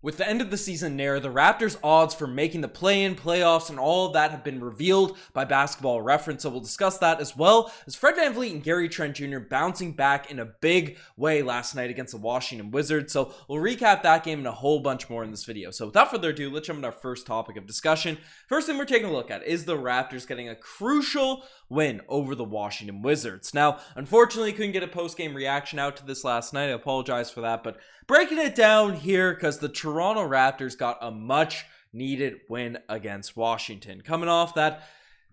With the end of the season near, the Raptors' odds for making the play-in, playoffs, and all of that have been revealed by Basketball Reference, so we'll discuss that as well as Fred VanVleet and Gary Trent Jr. bouncing back in a big way last night against the Washington Wizards. So we'll recap that game and a whole bunch more in this video. So without further ado, let's jump into our first topic of discussion. First thing we're taking a look at is the Raptors getting a crucial win over the Washington Wizards. Now, unfortunately, couldn't get a post-game reaction out to this last night. I apologize for that, but breaking it down here because the Toronto Raptors got a much needed win against Washington. Coming off that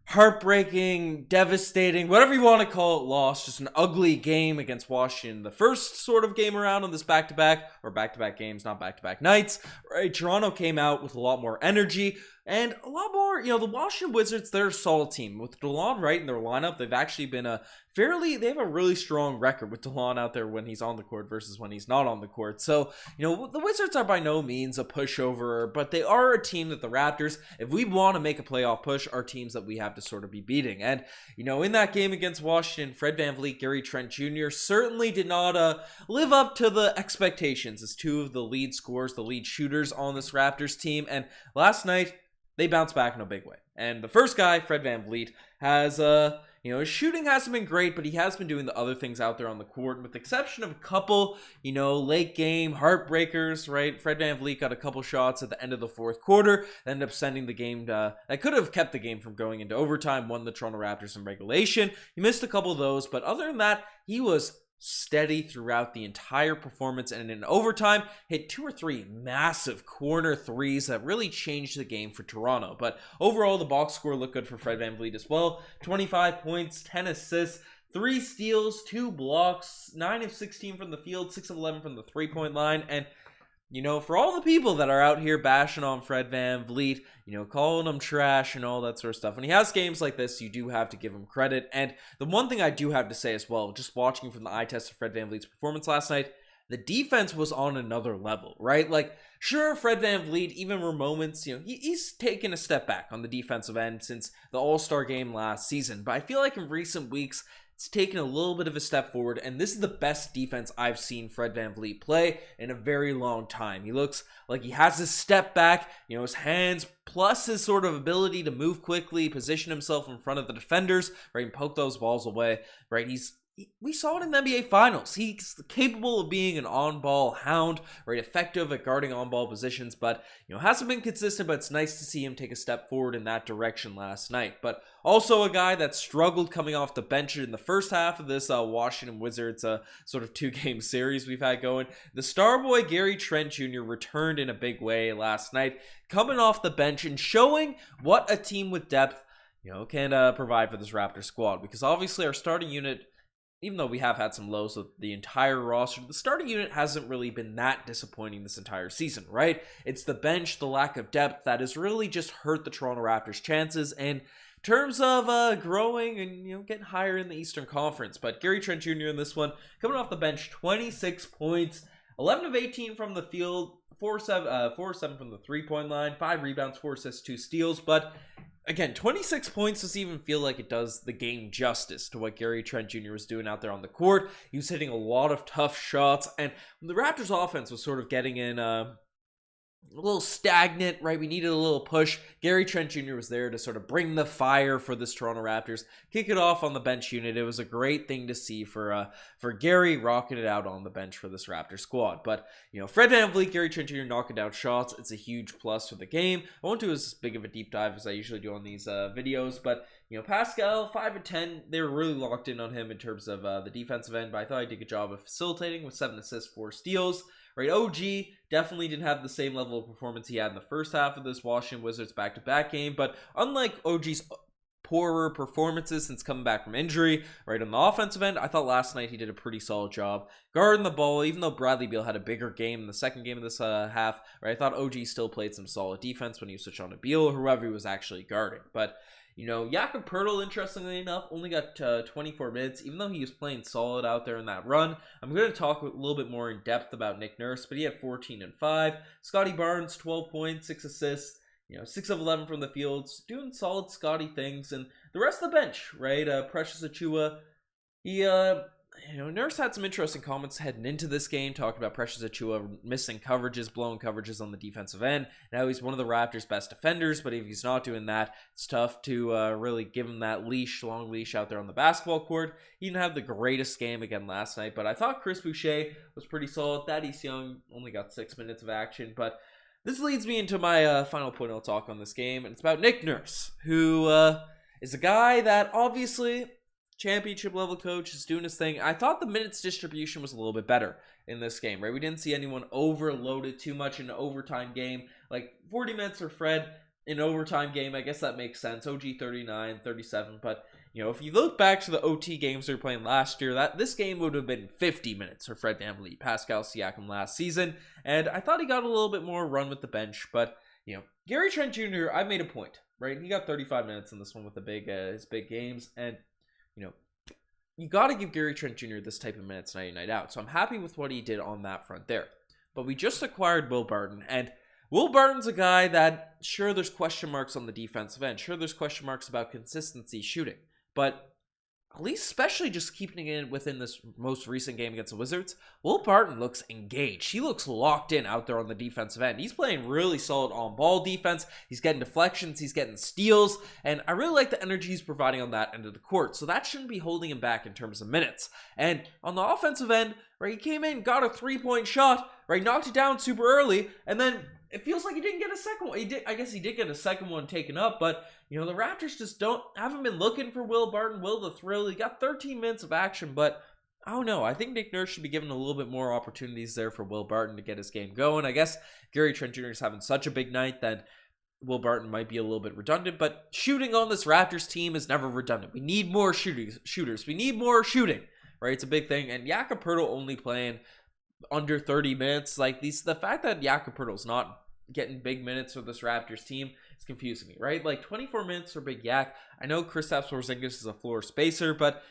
heartbreaking, devastating, whatever you want to call it, loss, just an ugly game against Washington. The first sort of game around on this back-to-back, or back-to-back games, not back-to-back nights, right? Toronto came out with a lot more energy and a lot more, the Washington Wizards, they're a solid team. With DeLon Wright in their lineup, they've actually been they have a really strong record with DeLon out there when he's on the court versus when he's not on the court. So, the Wizards are by no means a pushover, but they are a team that the Raptors, if we want to make a playoff push, are teams that we have to sort of be beating. And, in that game against Washington, Fred VanVleet, Gary Trent Jr. certainly did not live up to the expectations as two of the lead scorers, the lead shooters on this Raptors team. And last night, they bounced back in a big way. And the first guy, Fred VanVleet, has, his shooting hasn't been great, but he has been doing the other things out there on the court. And with the exception of a couple, late game heartbreakers, right? Fred VanVleet got a couple shots at the end of the fourth quarter, ended up sending the game that could have kept the game from going into overtime, won the Toronto Raptors in regulation. He missed a couple of those, but other than that, he was steady throughout the entire performance, and in overtime hit 2 or 3 massive corner threes that really changed the game for Toronto. But overall, the box score looked good for Fred VanVleet as well. 25 points, 10 assists, 3 steals, 2 blocks, 9 of 16 from the field, 6 of 11 from the three-point line. And for all the people that are out here bashing on Fred VanVleet, calling him trash and all that sort of stuff, when he has games like this, you do have to give him credit. And the one thing I do have to say as well, just watching from the eye test of Fred VanVleet's performance last night, the defense was on another level, right? Like, sure, Fred VanVleet, even were moments, he's taken a step back on the defensive end since the All-Star game last season. But I feel like in recent weeks, it's taken a little bit of a step forward, and this is the best defense I've seen Fred VanVleet play in a very long time. He looks like he has his step back, his hands, plus his sort of ability to move quickly, position himself in front of the defenders, right, and poke those balls away, right? We saw it in the NBA Finals. He's capable of being an on-ball hound, right? Effective at guarding on-ball positions, but, hasn't been consistent, but it's nice to see him take a step forward in that direction last night. But also a guy that struggled coming off the bench in the first half of this Washington Wizards sort of 2-game series we've had going. The star boy Gary Trent Jr. returned in a big way last night, coming off the bench and showing what a team with depth, can provide for this Raptors squad. Because obviously our starting unit, even though we have had some lows with the entire roster, the starting unit hasn't really been that disappointing this entire season, right? It's the bench, the lack of depth that has really just hurt the Toronto Raptors' chances in terms of growing and, getting higher in the Eastern Conference. But Gary Trent Jr. in this one, coming off the bench, 26 points, 11 of 18 from the field, 4 of 7 from the three-point line, 5 rebounds, 4 assists, 2 steals. But again, 26 points doesn't even feel like it does the game justice to what Gary Trent Jr. was doing out there on the court. He was hitting a lot of tough shots, and the Raptors offense was sort of getting in a little stagnant, right? We needed a little push. Gary Trent Jr. was there to sort of bring the fire for this Toronto Raptors, kick it off on the bench unit. It was a great thing to see for Gary rocking it out on the bench for this Raptors squad. But, Fred VanVleet, Gary Trent Jr. knocking down shots, it's a huge plus for the game. I won't do as big of a deep dive as I usually do on these videos, but, Pascal, 5 of 10, they were really locked in on him in terms of the defensive end, but I thought he did a good job of facilitating with 7 assists, 4 steals. Right, OG definitely didn't have the same level of performance he had in the first half of this Washington Wizards back-to-back game, but unlike OG's poorer performances since coming back from injury, right, on the offensive end, I thought last night he did a pretty solid job guarding the ball, even though Bradley Beal had a bigger game in the second game of this half, right? I thought OG still played some solid defense when he switched on to Beal or whoever he was actually guarding, but Jakob Poeltl, interestingly enough, only got 24 minutes, even though he was playing solid out there in that run. I'm going to talk a little bit more in depth about Nick Nurse, but he had 14 and 5. Scotty Barnes, 12 points, 6 assists, 6 of 11 from the fields, doing solid Scotty things. And the rest of the bench, right? Precious Achua, he Nurse had some interesting comments heading into this game, talking about Precious Achiuwa missing coverages, blowing coverages on the defensive end. Now he's one of the Raptors' best defenders, but if he's not doing that, it's tough to really give him that long leash out there on the basketball court. He didn't have the greatest game again last night, but I thought Chris Boucher was pretty solid. Thaddeus Young only got 6 minutes of action, but this leads me into my final point I'll talk on this game, and it's about Nick Nurse, who is a guy that obviously championship level coach is doing his thing. I thought the minutes distribution was a little bit better in this game, right? We didn't see anyone overloaded too much in an overtime game. Like 40 minutes for Fred in an overtime game, I guess that makes sense. OG 39, 37, but if you look back to the OT games they were playing last year, this game would have been 50 minutes for Fred VanVleet, Pascal Siakam last season, and I thought he got a little bit more run with the bench, but Gary Trent Jr., I made a point, right? He got 35 minutes in this one with his big games, and you got to give Gary Trent Jr. this type of minutes night in, night out. So I'm happy with what he did on that front there. But we just acquired Will Barton, and Will Barton's a guy that, sure, there's question marks on the defensive end. Sure, there's question marks about consistency shooting. But at least, especially just keeping it within this most recent game against the Wizards, Will Barton looks engaged. He looks locked in out there on the defensive end. He's playing really solid on-ball defense. He's getting deflections. He's getting steals. And I really like the energy he's providing on that end of the court. So that shouldn't be holding him back in terms of minutes. And on the offensive end, right, he came in, got a three-point shot, right, knocked it down super early, and then it feels like he didn't get a second one. I guess he did get a second one taken up, but the Raptors just haven't been looking for Will Barton. Will the Thrill, he got 13 minutes of action, but I don't know. I think Nick Nurse should be given a little bit more opportunities there for Will Barton to get his game going. I guess Gary Trent Jr. is having such a big night that Will Barton might be a little bit redundant, but shooting on this Raptors team is never redundant. We need more shooters. We need more shooting, right? It's a big thing, and Jakob Poeltl only playing under 30 minutes. The fact that Jakob Poeltl's not getting big minutes for this Raptors team is confusing me, right? 24 minutes for Big Yak. I know Kristaps Porzingis is a floor spacer, but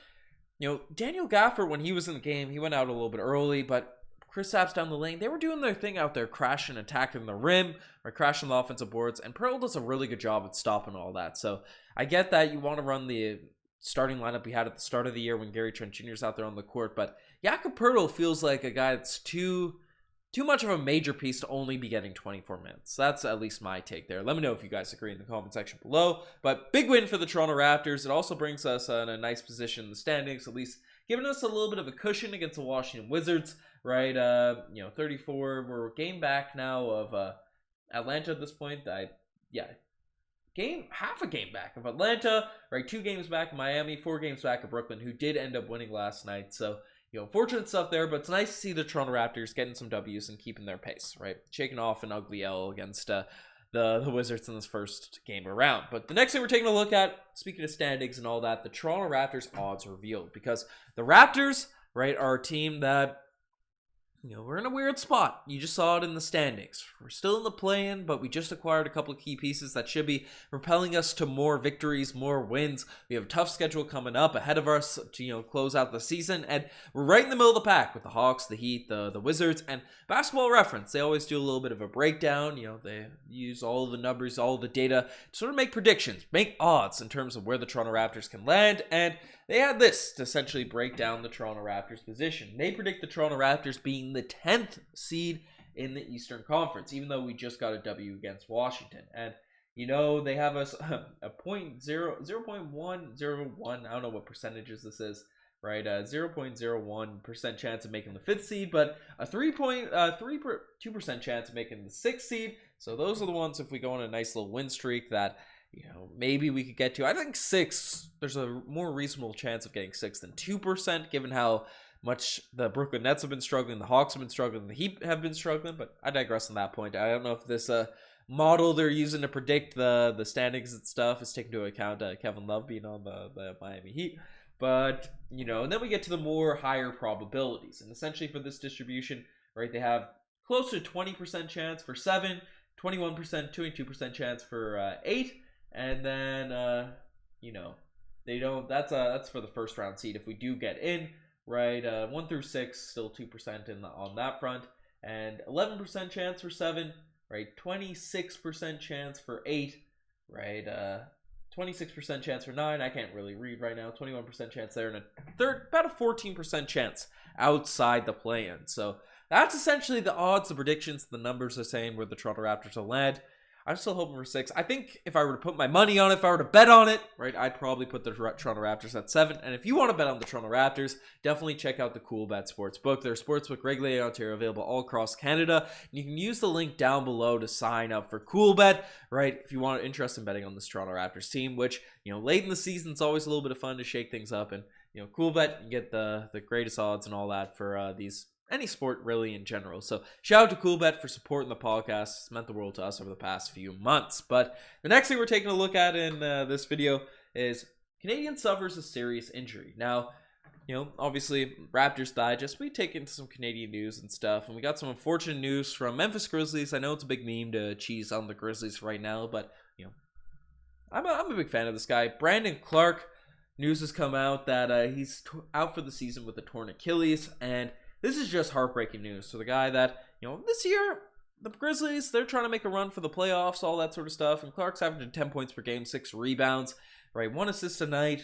Daniel Gafford, when he was in the game, he went out a little bit early, but Kristaps down the lane, they were doing their thing out there, crashing, attacking the rim, or crashing the offensive boards, and Poeltl does a really good job at stopping all that. So I get that you want to run the starting lineup we had at the start of the year when Gary Trent Jr. is out there on the court, but Jakob Poeltl feels like a guy that's too much of a major piece to only be getting 24 minutes. That's at least my take there. Let me know if you guys agree in the comment section below. But big win for the Toronto Raptors. It also brings us in a nice position in the standings, at least giving us a little bit of a cushion against the Washington Wizards, right? 34. We're a game back now of Atlanta at this point. Half a game back of Atlanta, right? 2 games back of Miami, 4 games back of Brooklyn, who did end up winning last night. So fortunate stuff there, but it's nice to see the Toronto Raptors getting some W's and keeping their pace, right? Shaking off an ugly L against the Wizards in this first game around. But the next thing we're taking a look at, speaking of standings and all that, the Toronto Raptors odds revealed, because the Raptors, right, are a team that we're in a weird spot. You just saw it in the standings. We're still in the play-in, but we just acquired a couple of key pieces that should be propelling us to more victories, more wins. We have a tough schedule coming up ahead of us to, close out the season, and we're right in the middle of the pack with the Hawks, the Heat, the Wizards, and Basketball Reference. They always do a little bit of a breakdown. They use all the numbers, all the data to sort of make predictions, make odds in terms of where the Toronto Raptors can land, and they had this to essentially break down the Toronto Raptors position. They predict the Toronto Raptors being the 10th seed in the Eastern Conference, even though we just got a W against Washington. And, they have us a 0.101, I don't know what percentages this is, right? 0.01% chance of making the 5th seed, but a 3.2% chance of making the 6th seed. So those are the ones, if we go on a nice little win streak, that maybe we could get to. I think 6, there's a more reasonable chance of getting 6 than 2%, given how much the Brooklyn Nets have been struggling, the Hawks have been struggling, the Heat have been struggling, but I digress on that point. I don't know if this model they're using to predict the standings and stuff is taking into account Kevin Love being on the Miami Heat. But, and then we get to the more higher probabilities. And essentially for this distribution, right, they have close to 20% chance for 7, 21%, 22% chance for 8, and then, they don't, that's for the first round seed if we do get in, right? 1 through 6, still 2% on that front, and 11% chance for 7, right? 26% chance for 8, right? 26% chance for 9. I can't really read right now. 21% chance there, and a third, about a 14% chance outside the play-in. So that's essentially the odds, the predictions, the numbers are saying where the Toronto Raptors will land. I'm still hoping for 6. I think if I were to put my money on it, if I were to bet on it, right, I'd probably put the Toronto Raptors at 7. And if you want to bet on the Toronto Raptors, definitely check out the Coolbet Sportsbook. Their sportsbook regulated in Ontario, available all across Canada. And you can use the link down below to sign up for Coolbet, right, if you want interest in betting on this Toronto Raptors team, which, you know, late in the season, it's always a little bit of fun to shake things up. And, you know, Coolbet, you get the greatest odds and all that for any sport really in general. So shout out to Coolbet for supporting the podcast. It's meant the world to us over the past few months. But the next thing we're taking a look at in this video is Canadian suffers a serious injury. Now, you know, obviously Raptors Digest, we take into some Canadian news and stuff, and we got some unfortunate news from Memphis Grizzlies. I know it's a big meme to cheese on the Grizzlies right now, but, you know, I'm a big fan of this guy. Brandon Clark, news has come out that he's out for the season with a torn Achilles, and this is just heartbreaking news. So the guy that, you know, this year, the Grizzlies, they're trying to make a run for the playoffs, all that sort of stuff. And Clark's averaging 10 points per game, 6 rebounds, right? 1 assist a night,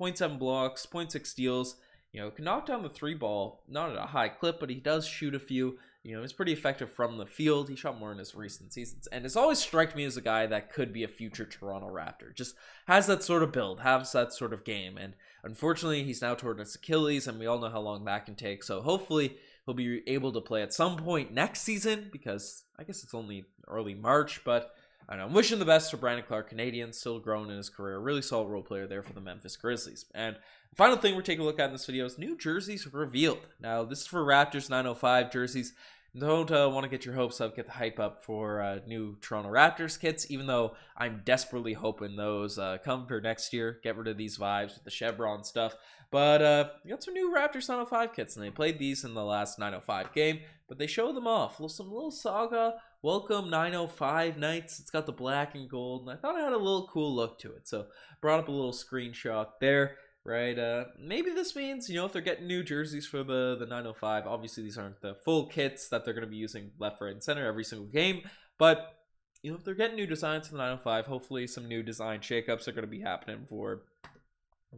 0.7 blocks, 0.6 steals. You know, can knock down the 3 ball, not at a high clip, but he does shoot a few. You know, he's pretty effective from the field. He shot more in his recent seasons. And it's always struck me as a guy that could be a future Toronto Raptor. Just has that sort of build, has that sort of game. And unfortunately, he's now torn his Achilles, and we all know how long that can take. So hopefully, he'll be able to play at some point next season, because I guess it's only early March. But I don't know, I'm wishing the best for Brandon Clark, Canadian, still growing in his career. Really solid role player there for the Memphis Grizzlies. And the final thing we're taking a look at in this video is new jerseys revealed. Now, this is for Raptors 905 jerseys. Don't want to get your hopes up, get the hype up for new Toronto Raptors kits, even though I'm desperately hoping those come for next year. Get rid of these vibes with the chevron stuff. But we got some new Raptors 905 kits, and they played these in the last 905 game, but they showed them off. Some little Saga Welcome 905 Nights. It's got the black and gold, and I thought it had a little cool look to it. So brought up a little screenshot there. Right, maybe this means, you know, if they're getting new jerseys for the 905, obviously these aren't the full kits that they're going to be using left, right, and center every single game, but, you know, if they're getting new designs for the 905, hopefully some new design shakeups are going to be happening for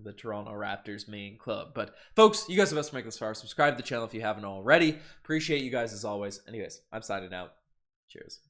the Toronto Raptors main club. But, folks, you guys are the best to make this far. Subscribe to the channel if you haven't already. Appreciate you guys as always. Anyways, I'm signing out. Cheers.